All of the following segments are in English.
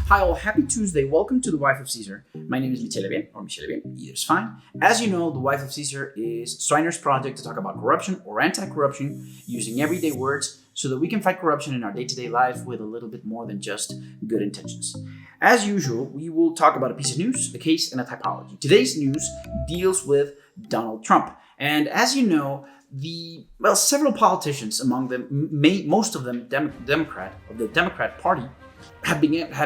Hi all, happy Tuesday. Welcome to The Wife of Caesar. My name is Michele, or Michele, either is fine. As you know, The Wife of Caesar is Streiner's project to talk about corruption or anti-corruption using everyday words so that we can fight corruption in our day-to-day life with a little bit more than just good intentions. As usual, we will talk about a piece of news, a case, and a typology. Today's news deals with Donald Trump. And as you know, several politicians, among them, most of them of the Democrat Party, have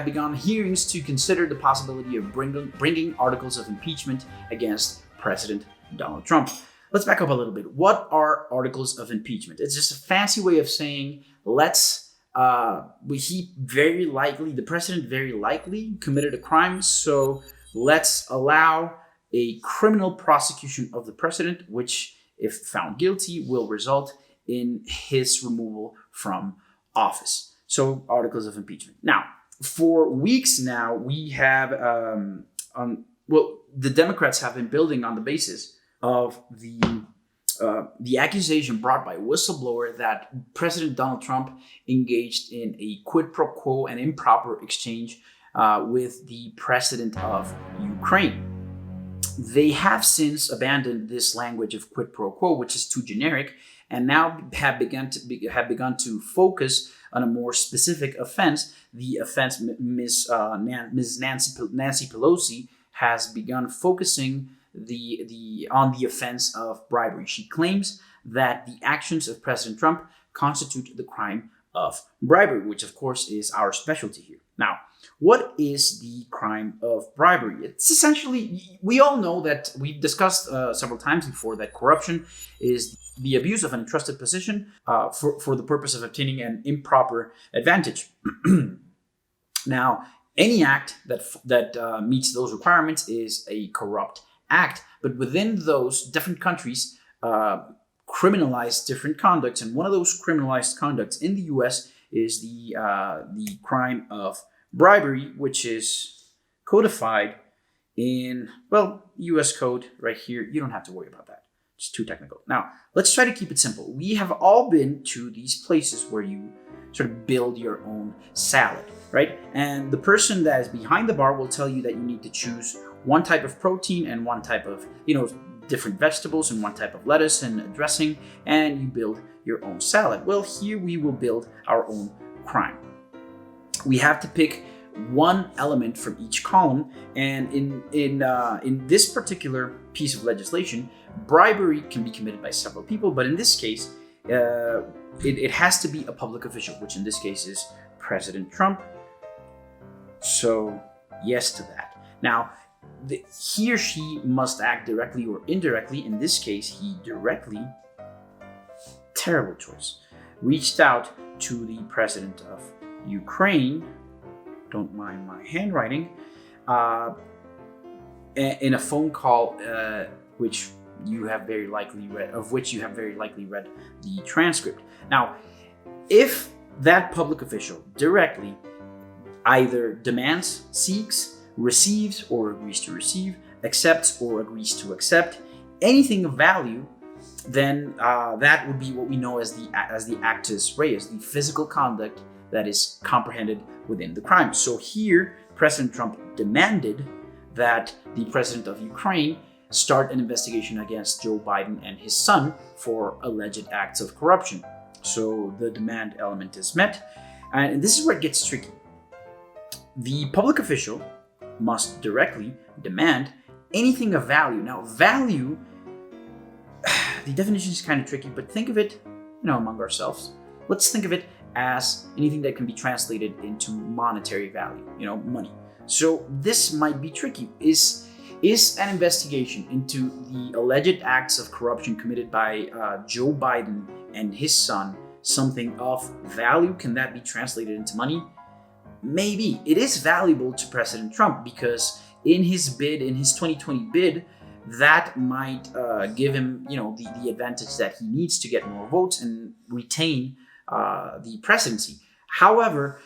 begun hearings to consider the possibility of bringing articles of impeachment against President Donald Trump. Let's back up a little bit. What are articles of impeachment? It's just a fancy way of saying the president very likely committed a crime, so let's allow a criminal prosecution of the president, which, if found guilty, will result in his removal from office. So, articles of impeachment. Now, for weeks now, we have, the Democrats have been building on the basis of the accusation brought by a whistleblower that President Donald Trump engaged in a quid pro quo and improper exchange with the president of Ukraine. They have since abandoned this language of quid pro quo, which is too generic, and now have begun to focus on a more specific offense. The offense Ms. Nancy Pelosi has begun focusing on the offense of bribery. She claims that the actions of President Trump constitute the crime of bribery, which of course is our specialty here. Now, what is the crime of bribery? It's essentially, we all know that we've discussed several times before that corruption is the abuse of an entrusted position for the purpose of obtaining an improper advantage. Now, any act that meets those requirements is a corrupt act, but within those, different countries criminalize different conducts, and one of those criminalized conducts in the U.S. is the crime of bribery, which is codified in, U.S. code right here. You don't have to worry about that. It's too technical. Now, let's try to keep it simple. We have all been to these places where you sort of build your own salad, right? And the person that is behind the bar will tell you that you need to choose one type of protein and one type of, different vegetables and one type of lettuce and dressing, and you build your own salad. Well, here we will build our own crime. We have to pick one element from each column, and in this particular piece of legislation, bribery can be committed by several people, but in this case, it has to be a public official, which in this case is President Trump. So, yes to that. Now, he or she must act directly or indirectly. In this case, he directly, terrible choice, reached out to the president of Ukraine, don't mind my handwriting, in a phone call which you have very likely read the transcript. Now, if that public official directly either demands, seeks, receives or agrees to receive, accepts or agrees to accept anything of value, then that would be what we know as the actus reus, the physical conduct that is comprehended within the crime. So here, President Trump demanded that the president of Ukraine start an investigation against Joe Biden and his son for alleged acts of corruption. So the demand element is met, and this is where it gets tricky. The public official must directly demand anything of value. Now, value, the definition is kind of tricky, but think of it, among ourselves. Let's think of it as anything that can be translated into monetary value, money. So this might be tricky. Is an investigation into the alleged acts of corruption committed by Joe Biden and his son something of value? Can that be translated into money? Maybe. It is valuable to President Trump because in his 2020 bid, that might give him, the advantage that he needs to get more votes and retain the presidency. However,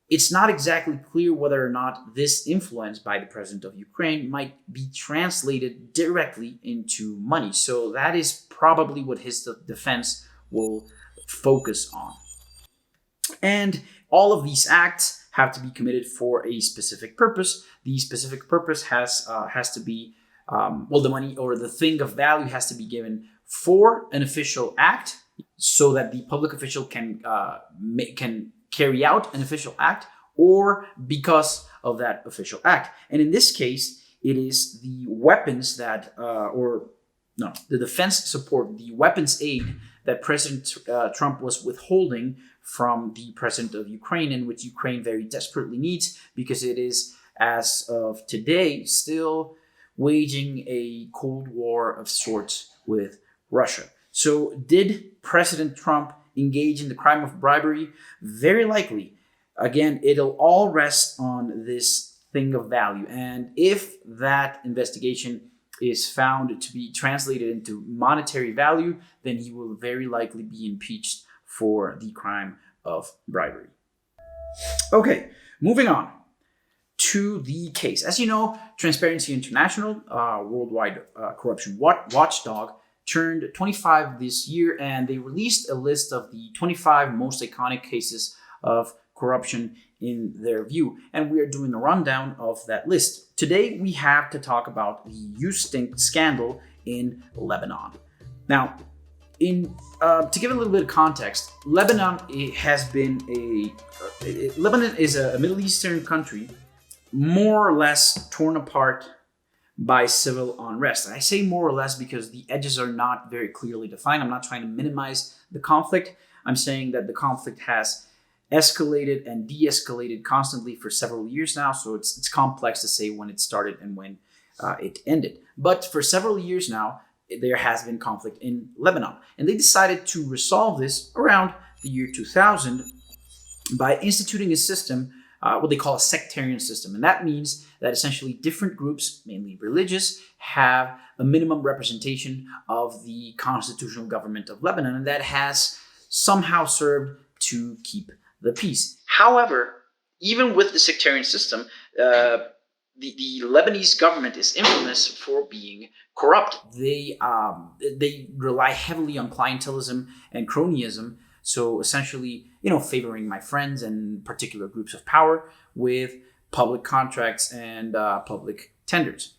it's not exactly clear whether or not this influence by the president of Ukraine might be translated directly into money. So that is probably what his defense will focus on. And all of these acts have to be committed for a specific purpose. The specific purpose has to be the money or the thing of value has to be given for an official act, so that the public official can carry out an official act, or because of that official act. And in this case, it is the weapons that, the defense support, the weapons aid that President Trump was withholding from the president of Ukraine, and which Ukraine very desperately needs, because it is, as of today, still waging a Cold War of sorts with Russia. So did President Trump engage in the crime of bribery? Very likely. Again, it'll all rest on this thing of value. And if that investigation is found to be translated into monetary value, then he will very likely be impeached for the crime of bribery. Okay, moving on to the case. As you know, Transparency International, worldwide corruption watchdog, turned 25 this year, and they released a list of the 25 most iconic cases of corruption in their view. And we are doing a rundown of that list. Today, we have to talk about the You Stink scandal in Lebanon. Now, to give a little bit of context, Lebanon Lebanon is a Middle Eastern country, more or less torn apart by civil unrest. And I say more or less because the edges are not very clearly defined. I'm not trying to minimize the conflict. I'm saying that the conflict has escalated and de-escalated constantly for several years now, so it's complex to say when it started and when it ended. But for several years now, there has been conflict in Lebanon, and they decided to resolve this around the year 2000 by instituting a system, what they call a sectarian system. And that means that essentially different groups, mainly religious, have a minimum representation of the constitutional government of Lebanon, and that has somehow served to keep the peace. However, even with the sectarian system, the Lebanese government is infamous for being corrupt. They rely heavily on clientelism and cronyism. So essentially, favoring my friends and particular groups of power with public contracts and public tenders.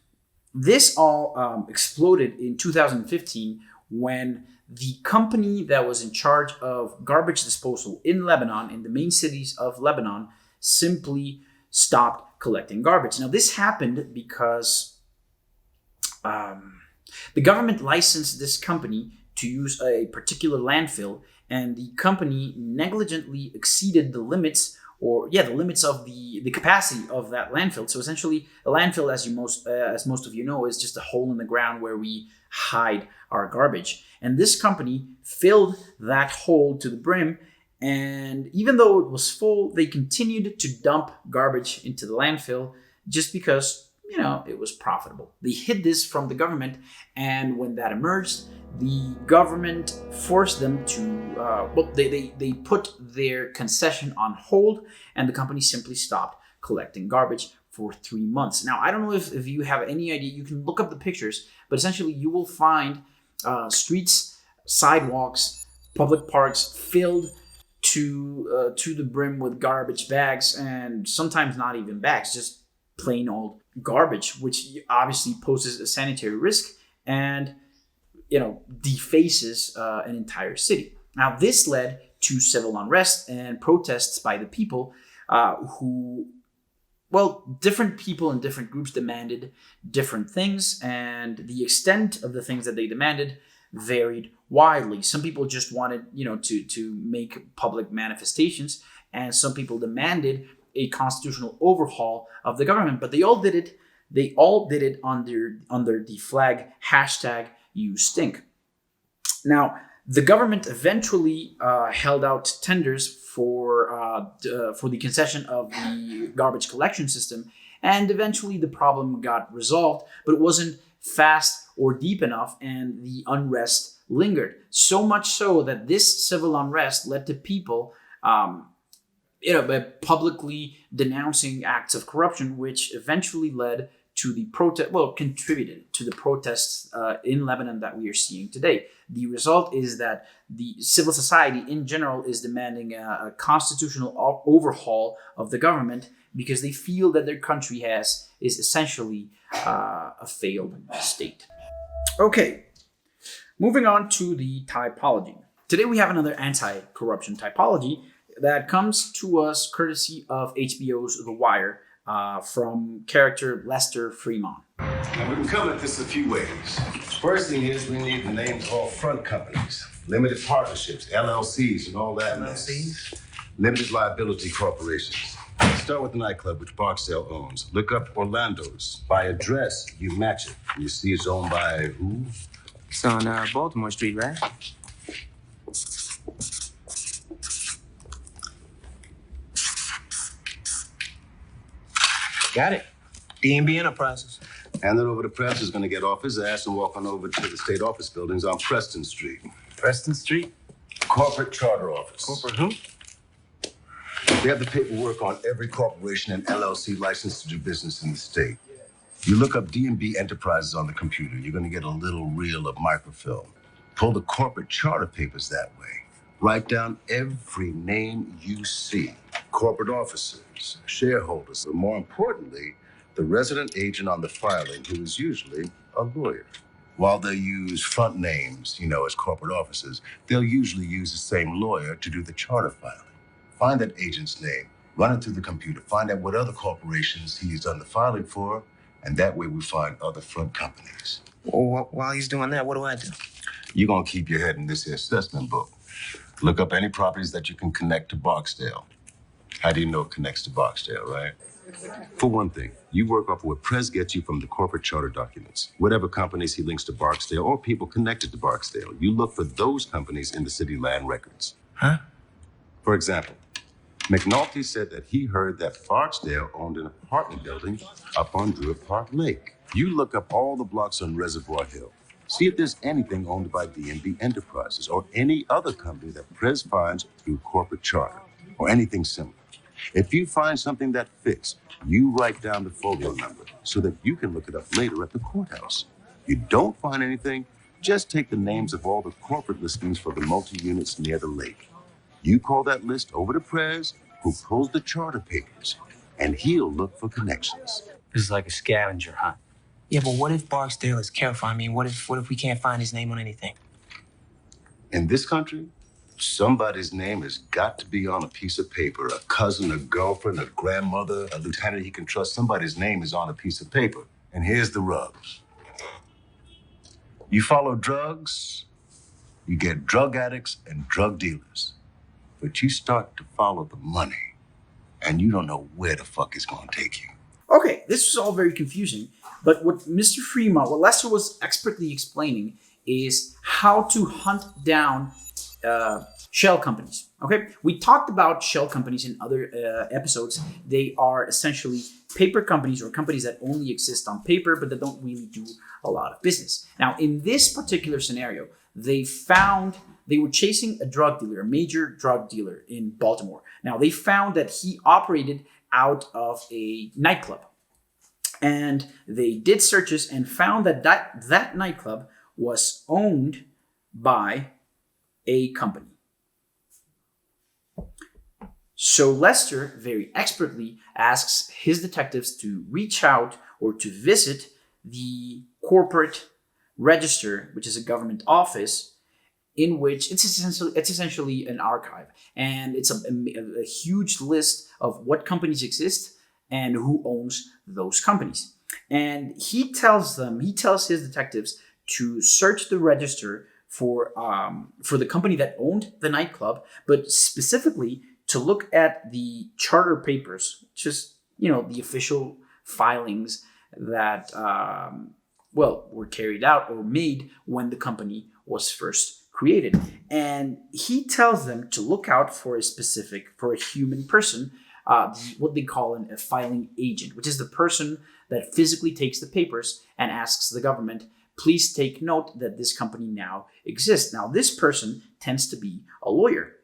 This all exploded in 2015 when the company that was in charge of garbage disposal in Lebanon, in the main cities of Lebanon, simply stopped collecting garbage. Now, this happened because the government licensed this company to use a particular landfill, and the company negligently exceeded the limits of the capacity of that landfill. So essentially, a landfill, as most of you know, is just a hole in the ground where we hide our garbage. And this company filled that hole to the brim, and even though it was full, they continued to dump garbage into the landfill just because, it was profitable. They hid this from the government, and when that emerged, the government forced them to, they put their concession on hold, and the company simply stopped collecting garbage for 3 months. Now, I don't know if you have any idea. You can look up the pictures, but essentially you will find streets, sidewalks, public parks filled to the brim with garbage bags, and sometimes not even bags, just plain old garbage, which obviously poses a sanitary risk and defaces an entire city. Now, this led to civil unrest and protests by the people different people and different groups demanded different things, and the extent of the things that they demanded varied widely. Some people just wanted, to make public manifestations, and some people demanded a constitutional overhaul of the government, but they all did it. They all did it under the flag #YouStink. Now, the government eventually held out tenders for the concession of the garbage collection system, and eventually the problem got resolved, but it wasn't fast or deep enough, and the unrest lingered. So much so that this civil unrest led to people by publicly denouncing acts of corruption, which eventually led to the protest, well, contributed to the protests in Lebanon that we are seeing today. The result is that the civil society in general is demanding a constitutional overhaul of the government because they feel that their country is essentially a failed state. Okay, moving on to the typology. Today we have another anti-corruption typology that comes to us courtesy of HBO's The Wire from character Lester Fremont. Now, we can come at this a few ways. First thing is we need the names of all front companies, limited partnerships, LLCs, and all that. LLCs? Limited liability corporations. Start with the nightclub, which Barksdale owns. Look up Orlando's. By address, you match it. You see it's owned by who? It's on Baltimore Street, right? Got it. D&B Enterprises. Hand it over to Press, is going to get off his ass and walk on over to the state office buildings on Preston Street. Preston Street? Corporate Charter Office. Corporate who? They have the paperwork on every corporation and LLC licensed to do business in the state. You look up D&B Enterprises on the computer, you're going to get a little reel of microfilm. Pull the corporate charter papers that way. Write down every name you see. Corporate officers, shareholders, and more importantly, the resident agent on the filing, who is usually a lawyer. While they use front names, as corporate officers, they'll usually use the same lawyer to do the charter filing. Find that agent's name, run it through the computer, find out what other corporations he's done the filing for, and that way we find other front companies. Well, while he's doing that, what do I do? You're going to keep your head in this here assessment book. Look up any properties that you can connect to Barksdale. How do you know it connects to Barksdale, right? For one thing, you work off of what Prez gets you from the corporate charter documents. Whatever companies he links to Barksdale or people connected to Barksdale, you look for those companies in the city land records. Huh? For example, McNulty said that he heard that Barksdale owned an apartment building up on Druid Park Lake. You look up all the blocks on Reservoir Hill. See if there's anything owned by D&B Enterprises or any other company that Prez finds through corporate charter or anything similar. If you find something that fits, you write down the folio number so that you can look it up later at the courthouse. You don't find anything, just take the names of all the corporate listings for the multi-units near the lake. You call that list over to Prez, who pulls the charter papers, and he'll look for connections. This is like a scavenger hunt. Yeah, but what if Barksdale is careful? I mean, what if we can't find his name on anything? In this country, somebody's name has got to be on a piece of paper. A cousin, a girlfriend, a grandmother, a lieutenant he can trust. Somebody's name is on a piece of paper. And here's the rub. You follow drugs, you get drug addicts and drug dealers. But you start to follow the money, and you don't know where the fuck it's going to take you. Okay, this was all very confusing, but what Mr. Fremont, what Lester was expertly explaining is how to hunt down shell companies. Okay, we talked about shell companies in other episodes. They are essentially paper companies or companies that only exist on paper, but that don't really do a lot of business. Now, in this particular scenario, they were chasing a drug dealer, a major drug dealer in Baltimore. Now, they found that he operated out of a nightclub. And they did searches and found that that nightclub was owned by a company. So Lester very expertly asks his detectives to reach out or to visit the corporate register, which is a government office, in which it's essentially an archive, and it's a huge list of what companies exist and who owns those companies. And he tells his detectives to search the register for the company that owned the nightclub, but specifically to look at the charter papers, which is the official filings that were carried out or made when the company was first created. And he tells them to look out for a human person, what they call a filing agent, which is the person that physically takes the papers and asks the government, please take note that this company now exists. Now, this person tends to be a lawyer.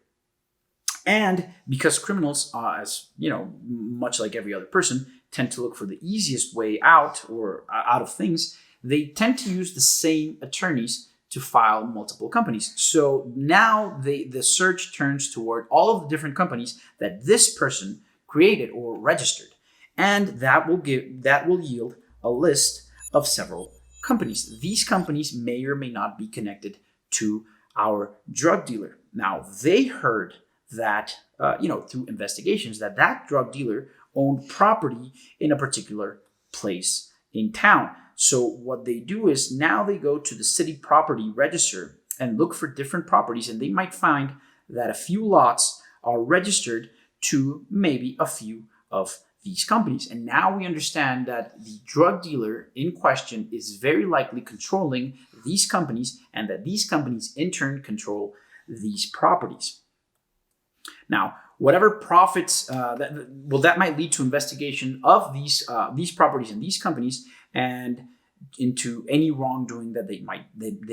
And because criminals, as much like every other person, tend to look for the easiest way out or out of things, they tend to use the same attorneys to file multiple companies. So now the search turns toward all of the different companies that this person created or registered, and that will yield a list of several companies. These companies may or may not be connected to our drug dealer. Now, they heard that, through investigations, that drug dealer owned property in a particular place in town. So what they do is now they go to the city property register and look for different properties, and they might find that a few lots are registered to maybe a few of these companies. And now we understand that the drug dealer in question is very likely controlling these companies, and that these companies in turn control these properties. Now, whatever profits that might lead to investigation of these properties and these companies, and into any wrongdoing that they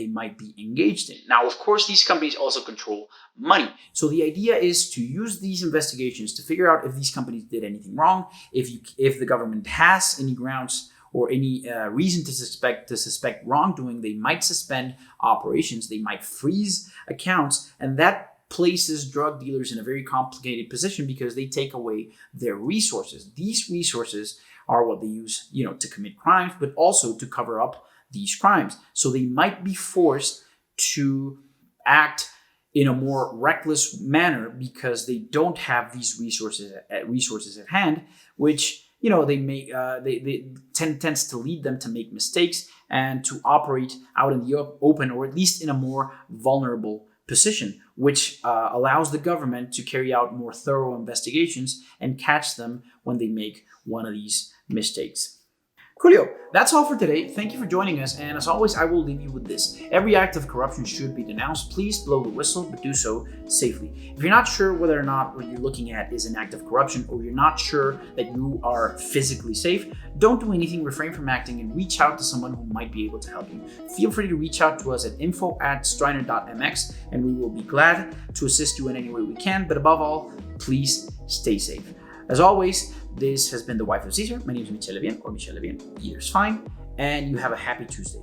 might be engaged in. Now, of course, these companies also control money. So the idea is to use these investigations to figure out if these companies did anything wrong, if the government has any grounds or any reason to suspect wrongdoing. They might suspend operations, they might freeze accounts, and that places drug dealers in a very complicated position because they take away their resources. These resources are what they use, to commit crimes, but also to cover up these crimes. So they might be forced to act in a more reckless manner because they don't have these resources at hand, which they tends to lead them to make mistakes and to operate out in the open, or at least in a more vulnerable position, which allows the government to carry out more thorough investigations and catch them when they make one of these mistakes. Coolio, that's all for today. Thank you for joining us, and as always, I will leave you with this. Every act of corruption should be denounced. Please blow the whistle, but do so safely. If you're not sure whether or not what you're looking at is an act of corruption, or you're not sure that you are physically safe, don't do anything, refrain from acting, and reach out to someone who might be able to help you. Feel free to reach out to us at info@streiner.mx, and we will be glad to assist you in any way we can, but above all, please stay safe. As always, this has been The Wife of Caesar. My name is Michel Levien, or Michel Levien, either's fine, and you have a happy Tuesday.